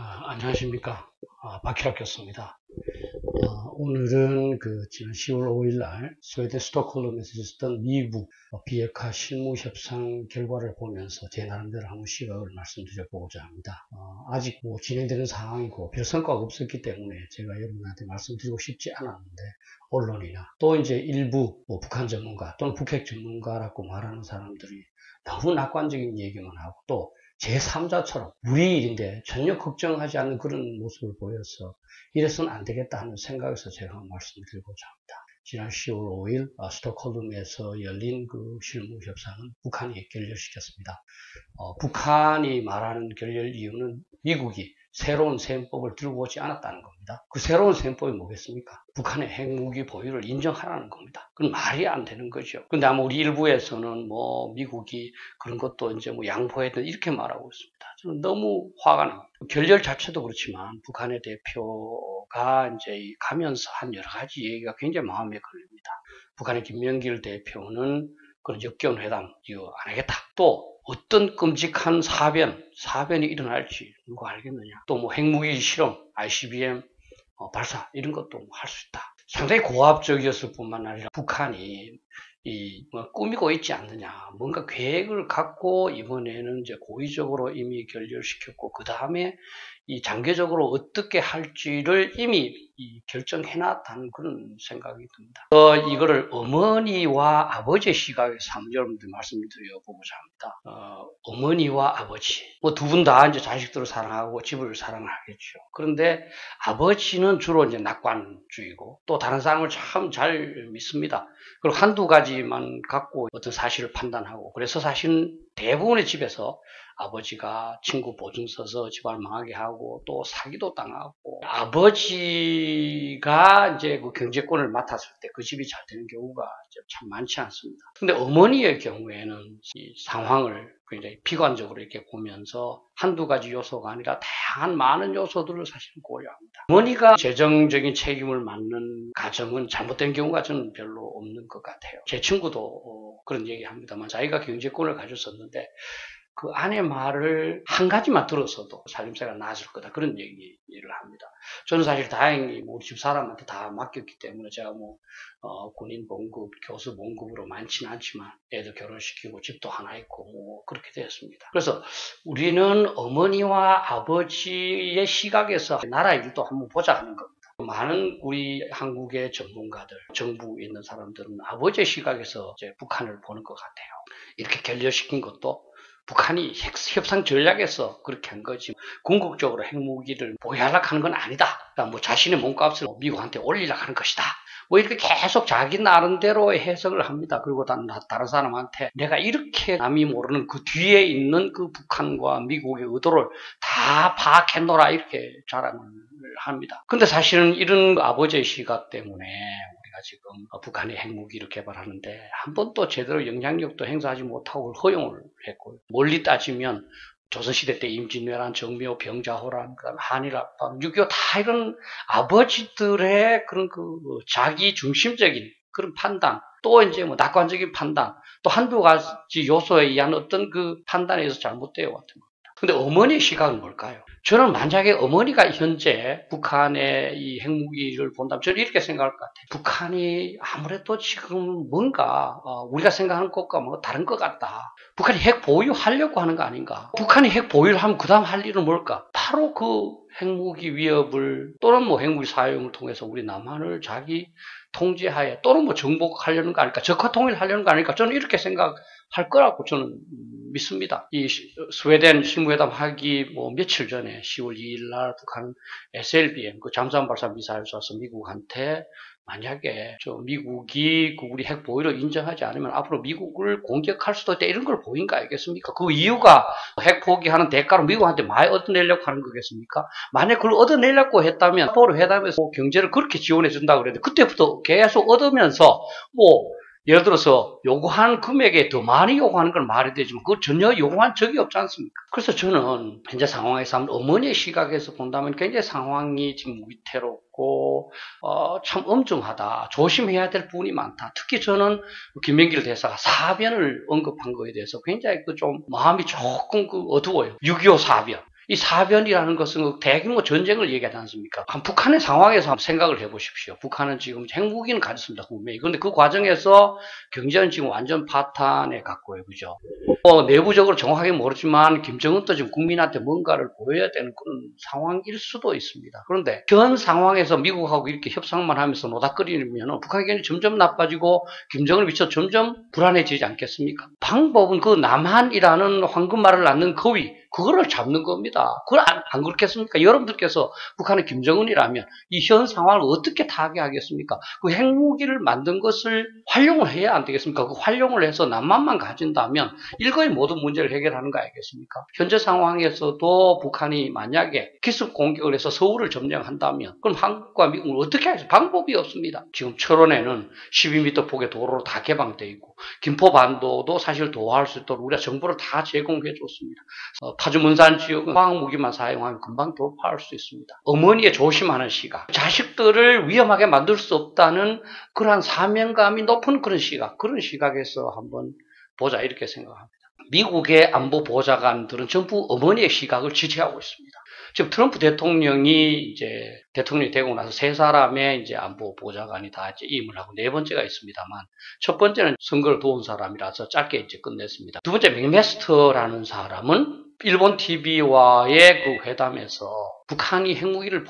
안녕하십니까. 박희락 교수입니다. 오늘은 지난 10월 5일 날 스웨덴 스톡홀름에서 있었던 미국 비핵화 실무협상 결과를 보면서 제 나름대로 한번 시각을 말씀드려보고자 합니다. 아직 진행되는 상황이고 별 성과가 없었기 때문에 제가 여러분한테 말씀드리고 싶지 않았는데, 언론이나 또 이제 일부 북한 전문가 또는 북핵 전문가라고 말하는 사람들이 너무 낙관적인 얘기만 하고 또 제3자처럼 우리 일인데 전혀 걱정하지 않는 그런 모습을 보여서 이래서는 안 되겠다 하는 생각에서 제가 말씀드리고자 합니다. 지난 10월 5일 스톡홀름에서 열린 그 실무협상은 북한이 결렬시켰습니다. 북한이 말하는 결렬 이유는 미국이 새로운 셈법을 들고 오지 않았다는 겁니다. 그 새로운 셈법이 뭐겠습니까? 북한의 핵무기 보유를 인정하라는 겁니다. 그건 말이 안 되는 거죠. 근데 아마 우리 일부에서는 미국이 그런 것도 이제 양보해야 이렇게 말하고 있습니다. 저는 너무 화가 납니다. 결렬 자체도 그렇지만 북한의 대표가 이제 가면서 한 여러 가지 얘기가 굉장히 마음에 걸립니다. 북한의 김명길 대표는 그런 역겨운 회담 이거 안 하겠다. 또 어떤 끔찍한 사변이 일어날지 누가 알겠느냐. 또 핵무기 실험, ICBM 발사 이런 것도 할 수 있다. 상당히 고압적이었을 뿐만 아니라 북한이 꾸미고 있지 않느냐. 뭔가 계획을 갖고 이번에는 이제 고의적으로 이미 결렬시켰고 그 다음에 이 장기적으로 어떻게 할지를 이미 결정해놨다는 그런 생각이 듭니다. 이거를 어머니와 아버지의 시각에서 한번 여러분들 말씀드려보고자 합니다. 어머니와 아버지 두 분 다 이제 자식들을 사랑하고 집을 사랑하겠죠. 그런데 아버지는 주로 이제 낙관주의고 또 다른 사람을 참 잘 믿습니다. 그리고 한두 가지만 갖고 어떤 사실을 판단하고, 그래서 사실은 대부분의 집에서 아버지가 친구 보증 서서 집안을 망하게 하고 또 사기도 당하고, 아버지가 이제 그 경제권을 맡았을 때 그 집이 잘 되는 경우가 참 많지 않습니다. 근데 어머니의 경우에는 이 상황을 굉장히 비관적으로 이렇게 보면서 한두 가지 요소가 아니라 다양한 많은 요소들을 사실 고려합니다. 어머니가 재정적인 책임을 맡는 가정은 잘못된 경우가 저는 별로 없는 것 같아요. 제 친구도 그런 얘기 합니다만 자기가 경제권을 가졌었는데 그 아내 말을 한 가지만 들었어도 살림새가 나아질 거다, 그런 얘기를 합니다. 저는 사실 다행히 우리 집 사람한테 다 맡겼기 때문에 제가 군인 봉급, 교수 봉급으로 많지는 않지만 애들 결혼시키고 집도 하나 있고 그렇게 되었습니다. 그래서 우리는 어머니와 아버지의 시각에서 나라 일도 한번 보자 하는 겁니다. 많은 우리 한국의 전문가들, 정부에 있는 사람들은 아버지의 시각에서 이제 북한을 보는 것 같아요. 이렇게 결렬시킨 것도 북한이 협상 전략에서 그렇게 한 거지, 궁극적으로 핵무기를 보유하려고 하는 건 아니다. 그러니까 자신의 몸값을 미국한테 올리려고 하는 것이다. 이렇게 계속 자기 나름대로의 해석을 합니다. 그리고 다른 사람한테 내가 이렇게 남이 모르는 그 뒤에 있는 그 북한과 미국의 의도를 다 파악해놓으라, 이렇게 자랑을 합니다. 근데 사실은 이런 아버지의 시각 때문에 우리가 지금 북한이 핵무기를 개발하는데 한 번도 제대로 영향력도 행사하지 못하고 허용을 했고요. 멀리 따지면 조선시대 때 임진왜란, 정묘, 병자호란, 그다음에 한일합방, 6.25 다 이런 아버지들의 그런 자기 중심적인 그런 판단, 또 이제 낙관적인 판단, 또 한두 가지 요소에 의한 어떤 그 판단에 의해서 잘못되어 왔던 겁니다. 근데 어머니의 시각은 뭘까요? 저는 만약에 어머니가 현재 북한의 이 핵무기를 본다면 저는 이렇게 생각할 것 같아요. 북한이 아무래도 지금 뭔가 우리가 생각하는 것과 다른 것 같다. 북한이 핵 보유하려고 하는 거 아닌가? 북한이 핵 보유를 하면 그 다음 할 일은 뭘까? 바로 그 핵무기 위협을 또는 핵무기 사용을 통해서 우리 남한을 자기 통제하에 또는 정복하려는 거 아닐까? 적화 통일하려는 거 아닐까? 저는 이렇게 생각할 거라고 저는 믿습니다. 이 스웨덴 실무회담 하기 며칠 전에 10월 2일 날 북한 SLBM 그 잠수함 발사 미사일 쏴서 미국한테 만약에 미국이 우리 핵 보유를 인정하지 않으면 앞으로 미국을 공격할 수도 있다, 이런 걸 보인 거 아니겠습니까? 그 이유가 핵 포기하는 대가로 미국한테 많이 얻어내려고 하는 거겠습니까? 만약 그걸 얻어내려고 했다면 포로 회담에서 경제를 그렇게 지원해 준다고 그랬는데 그때부터 계속 얻으면서 예를 들어서 요구한 금액에 더 많이 요구하는 건 말이 되지만 그걸 전혀 요구한 적이 없지 않습니까? 그래서 저는 현재 상황에서 어머니의 시각에서 본다면 굉장히 상황이 지금 위태롭고 참 엄중하다. 조심해야 될 부분이 많다. 특히 저는 김명길 대사가 사변을 언급한 거에 대해서 굉장히 좀 마음이 조금 어두워요. 6.25 사변. 이 사변이라는 것은 대규모 전쟁을 얘기하지 않습니까? 북한의 상황에서 한번 생각을 해보십시오. 북한은 지금 핵무기는 가졌습니다, 분명히. 그런데 그 과정에서 경제는 지금 완전 파탄에 갔고요, 그죠? 내부적으로 정확하게 모르지만 김정은도 지금 국민한테 뭔가를 보여야 되는 그런 상황일 수도 있습니다. 그런데 현 상황에서 미국하고 이렇게 협상만 하면서 노닥거리면 북한의 경제는 점점 나빠지고 김정은을 비춰 점점 불안해지지 않겠습니까? 방법은 그 남한이라는 황금알을 낳는 거위, 그거를 잡는 겁니다. 그걸 안 그렇겠습니까? 여러분들께서 북한의 김정은이라면 이 현 상황을 어떻게 타개하겠습니까? 그 핵무기를 만든 것을 활용을 해야 안 되겠습니까? 그 활용을 해서 남한만 가진다면 일거의 모든 문제를 해결하는 거 아니겠습니까? 현재 상황에서도 북한이 만약에 기습 공격을 해서 서울을 점령한다면 그럼 한국과 미국은 어떻게 하겠습니까? 방법이 없습니다. 지금 철원에는 12m 폭의 도로로 다 개방되어 있고 김포반도도 사실 도하할 수 있도록 우리가 정보를 다 제공해 줬습니다. 파주문산 지역은 화학무기만 사용하면 금방 돌파할 수 있습니다. 어머니의 조심하는 시각, 자식들을 위험하게 만들 수 없다는 그러한 사명감이 높은 그런 시각, 그런 시각에서 한번 보자 이렇게 생각합니다. 미국의 안보 보좌관들은 전부 어머니의 시각을 지지하고 있습니다. 지금 트럼프 대통령이 이제 대통령이 되고 나서 세 사람의 이제 안보 보좌관이 다 이제 임을 하고 네 번째가 있습니다만 첫 번째는 선거를 도운 사람이라서 짧게 이제 끝냈습니다. 두 번째 맥메스터라는 사람은 일본 TV와의 그 회담에서 북한이 핵무기를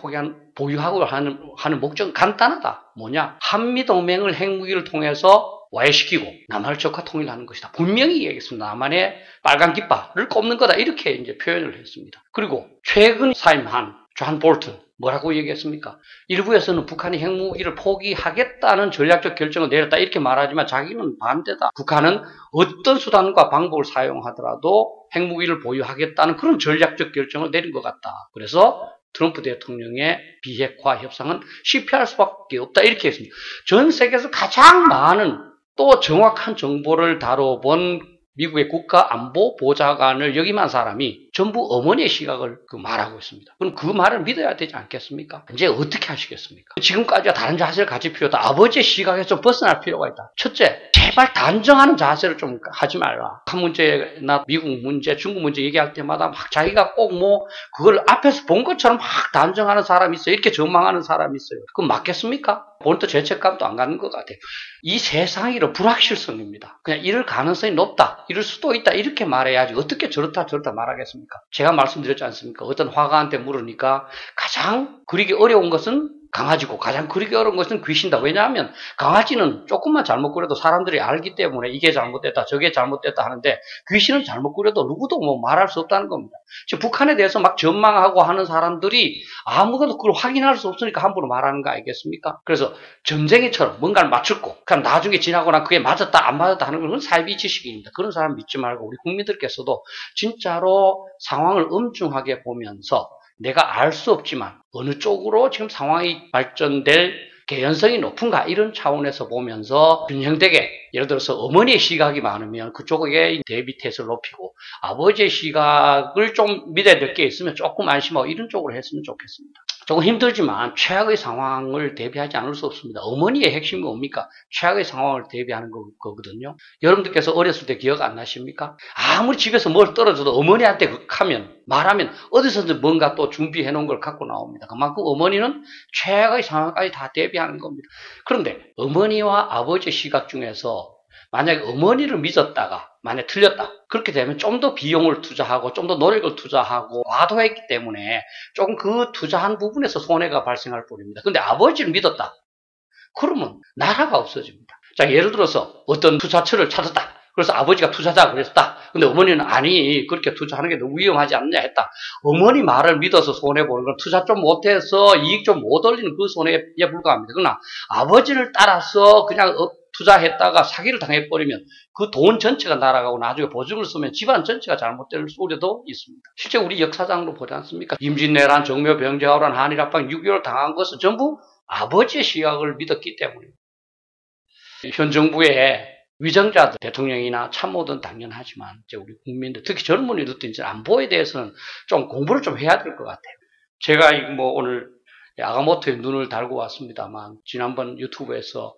보유하고 하는 목적은 간단하다. 뭐냐? 한미동맹을 핵무기를 통해서 와해시키고 남한을 적화 통일하는 것이다. 분명히 얘기했습니다. 남한의 빨간 깃발을 꼽는 거다. 이렇게 이제 표현을 했습니다. 그리고 최근 사임한 존 볼튼 뭐라고 얘기했습니까? 일부에서는 북한이 핵무기를 포기하겠다는 전략적 결정을 내렸다 이렇게 말하지만 자기는 반대다. 북한은 어떤 수단과 방법을 사용하더라도 핵무기를 보유하겠다는 그런 전략적 결정을 내린 것 같다. 그래서 트럼프 대통령의 비핵화 협상은 실패할 수밖에 없다 이렇게 했습니다. 전 세계에서 가장 많은 또 정확한 정보를 다뤄본 미국의 국가안보보좌관을 역임한 사람이 전부 어머니의 시각을 말하고 있습니다. 그럼 그 말을 믿어야 되지 않겠습니까? 이제 어떻게 하시겠습니까? 지금까지와 다른 자세를 가질 필요다. 아버지의 시각에서 좀 벗어날 필요가 있다. 첫째, 제발 단정하는 자세를 좀 하지 말라. 북한 문제나 미국 문제, 중국 문제 얘기할 때마다 막 자기가 꼭 그걸 앞에서 본 것처럼 막 단정하는 사람이 있어요. 이렇게 전망하는 사람이 있어요. 그럼 맞겠습니까? 본인도 죄책감도 안 가는 것 같아요. 이 세상이 불확실성입니다. 그냥 이럴 가능성이 높다, 이럴 수도 있다 이렇게 말해야지 어떻게 저렇다 말하겠습니까? 제가 말씀드렸지 않습니까? 어떤 화가한테 물으니까 가장 그리기 어려운 것은 강아지고 가장 그리기 어려운 것은 귀신이다. 왜냐하면 강아지는 조금만 잘못 그려도 사람들이 알기 때문에 이게 잘못됐다 저게 잘못됐다 하는데 귀신은 잘못 그려도 누구도 말할 수 없다는 겁니다. 지금 북한에 대해서 막 전망하고 하는 사람들이 아무것도 그걸 확인할 수 없으니까 함부로 말하는 거 아니겠습니까? 그래서 점쟁이처럼 뭔가를 맞췄고 그럼 나중에 지나고 그게 맞았다 안 맞았다 하는 건 사이비 지식입니다. 그런 사람 믿지 말고 우리 국민들께서도 진짜로 상황을 엄중하게 보면서 내가 알 수 없지만 어느 쪽으로 지금 상황이 발전될 개연성이 높은가 이런 차원에서 보면서 균형되게 예를 들어서 어머니의 시각이 많으면 그쪽에 대비 태세를 높이고 아버지의 시각을 좀 믿어야 될 게 있으면 조금 안심하고 이런 쪽으로 했으면 좋겠습니다. 조금 힘들지만 최악의 상황을 대비하지 않을 수 없습니다. 어머니의 핵심이 뭡니까? 최악의 상황을 대비하는 거거든요. 여러분들께서 어렸을 때 기억 안 나십니까? 아무리 집에서 뭘 떨어져도 어머니한테 말하면 어디서든 뭔가 또 준비해 놓은 걸 갖고 나옵니다. 그만큼 어머니는 최악의 상황까지 다 대비하는 겁니다. 그런데 어머니와 아버지의 시각 중에서 만약에 어머니를 믿었다가 만약 틀렸다. 그렇게 되면 좀 더 비용을 투자하고 좀 더 노력을 투자하고 과도했기 때문에 조금 그 투자한 부분에서 손해가 발생할 뿐입니다. 근데 아버지를 믿었다. 그러면 나라가 없어집니다. 자, 예를 들어서 어떤 투자처를 찾았다. 그래서 아버지가 투자자 그랬다. 근데 어머니는 아니 그렇게 투자하는 게 너무 위험하지 않냐 했다. 어머니 말을 믿어서 손해보는 건 투자 좀 못해서 이익 좀 못 올리는 그 손해에 불과합니다. 그러나 아버지를 따라서 그냥 투자했다가 사기를 당해버리면 그 돈 전체가 날아가고 나중에 보증을 쓰면 집안 전체가 잘못될 우려도 있습니다. 실제 우리 역사상으로 보지 않습니까? 임진왜란, 정묘, 병자호란, 한일합방, 6.25를 당한 것은 전부 아버지의 시각을 믿었기 때문입니다. 현 정부의 위정자들, 대통령이나 참모든 당연하지만 이제 우리 국민들, 특히 젊은이들도 이제 안보에 대해서는 좀 공부를 좀 해야 될 것 같아요. 제가 오늘 아가모토의 눈을 달고 왔습니다만 지난번 유튜브에서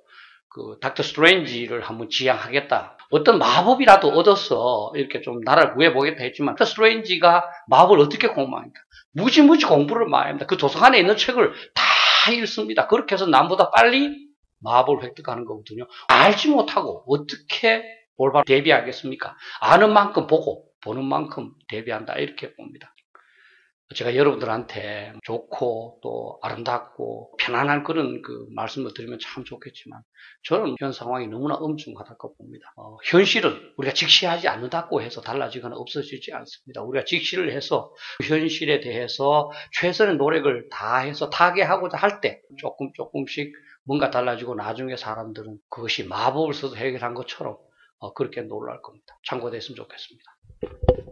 닥터 스트레인지를 한번 지향하겠다. 어떤 마법이라도 얻어서 이렇게 좀 나라를 구해보겠다 했지만 그 스트레인지가 마법을 어떻게 공부합니까? 무지무지 공부를 많이 합니다. 그 도서관에 있는 책을 다 읽습니다. 그렇게 해서 남보다 빨리 마법을 획득하는 거거든요. 알지 못하고 어떻게 올바로 대비하겠습니까? 아는 만큼 보고 보는 만큼 대비한다 이렇게 봅니다. 제가 여러분들한테 좋고 또 아름답고 편안한 그런 그 말씀을 드리면 참 좋겠지만 저는 현 상황이 너무나 엄중하다고 봅니다. 현실은 우리가 직시하지 않는다고 해서 달라지거나 없어지지 않습니다. 우리가 직시를 해서 현실에 대해서 최선의 노력을 다해서 타개하고자 할 때 조금씩 뭔가 달라지고 나중에 사람들은 그것이 마법을 써서 해결한 것처럼 그렇게 놀랄 겁니다. 참고됐으면 좋겠습니다.